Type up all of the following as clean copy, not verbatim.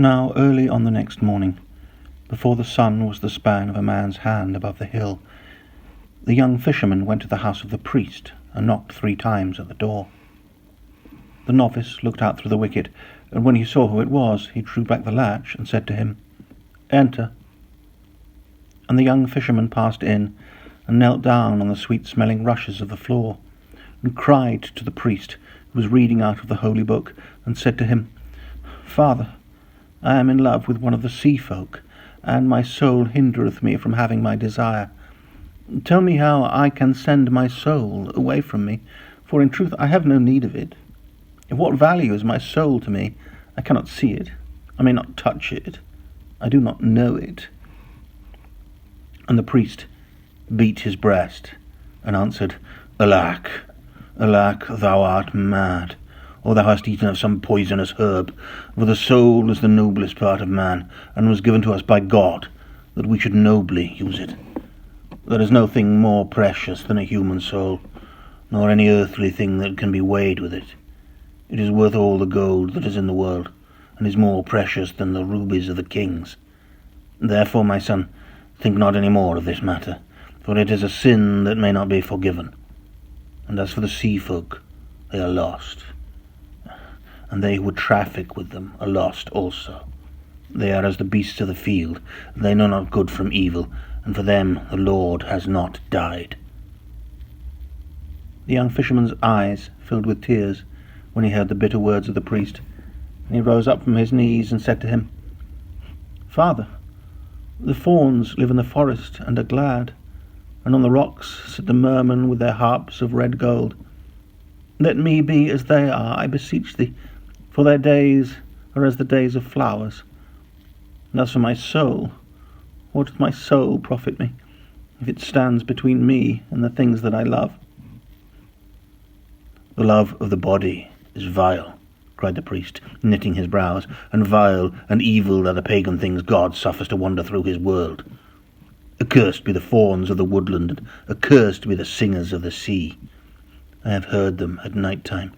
Now early on the next morning, before the sun was the span of a man's hand above the hill, the young fisherman went to the house of the priest and knocked 3 times at the door. The novice looked out through the wicket, and when he saw who it was, he drew back the latch and said to him, "Enter." And the young fisherman passed in and knelt down on the sweet-smelling rushes of the floor, and cried to the priest, who was reading out of the holy book, and said to him, "Father, I am in love with one of the sea folk, and my soul hindereth me from having my desire. Tell me how I can send my soul away from me, for in truth I have no need of it. Of what value is my soul to me? I cannot see it, I may not touch it, I do not know it." And the priest beat his breast, and answered, "Alack, alack, thou art mad, or thou hast eaten of some poisonous herb, for the soul is the noblest part of man, and was given to us by God, that we should nobly use it. There is no thing more precious than a human soul, nor any earthly thing that can be weighed with it. It is worth all the gold that is in the world, and is more precious than the rubies of the kings. Therefore, my son, think not any more of this matter, for it is a sin that may not be forgiven. And as for the sea folk, they are lost, and they who would traffic with them are lost also. They are as the beasts of the field, and they know not good from evil, and for them the Lord has not died." The young fisherman's eyes filled with tears when he heard the bitter words of the priest, and he rose up from his knees and said to him, "Father, the fauns live in the forest and are glad, and on the rocks sit the mermen with their harps of red gold. Let me be as they are, I beseech thee, for their days are as the days of flowers. And as for my soul, what doth my soul profit me, if it stands between me and the things that I love?" "The love of the body is vile," cried the priest, knitting his brows, "and vile and evil are the pagan things God suffers to wander through his world. Accursed be the fauns of the woodland, and accursed be the singers of the sea. I have heard them at night time,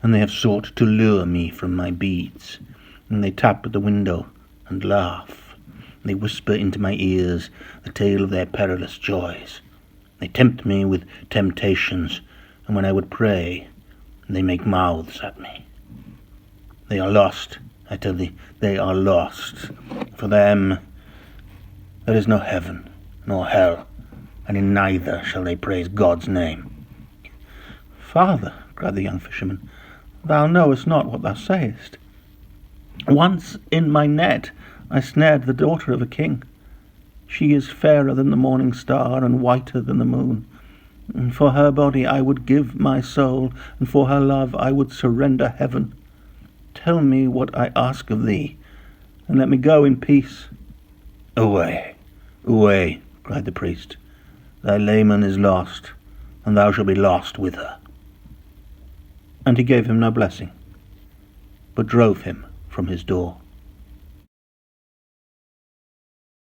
and they have sought to lure me from my beads, and they tap at the window and laugh. They whisper into my ears the tale of their perilous joys. They tempt me with temptations, and when I would pray, they make mouths at me. They are lost, I tell thee, they are lost. For them there is no heaven nor hell, and in neither shall they praise God's name." "Father," cried the young fisherman, "thou knowest not what thou sayest. Once in my net I snared the daughter of a king. She is fairer than the morning star and whiter than the moon. And for her body I would give my soul, and for her love I would surrender heaven. Tell me what I ask of thee, and let me go in peace." "Away, away," cried the priest. "Thy layman is lost, and thou shalt be lost with her." And he gave him no blessing, but drove him from his door.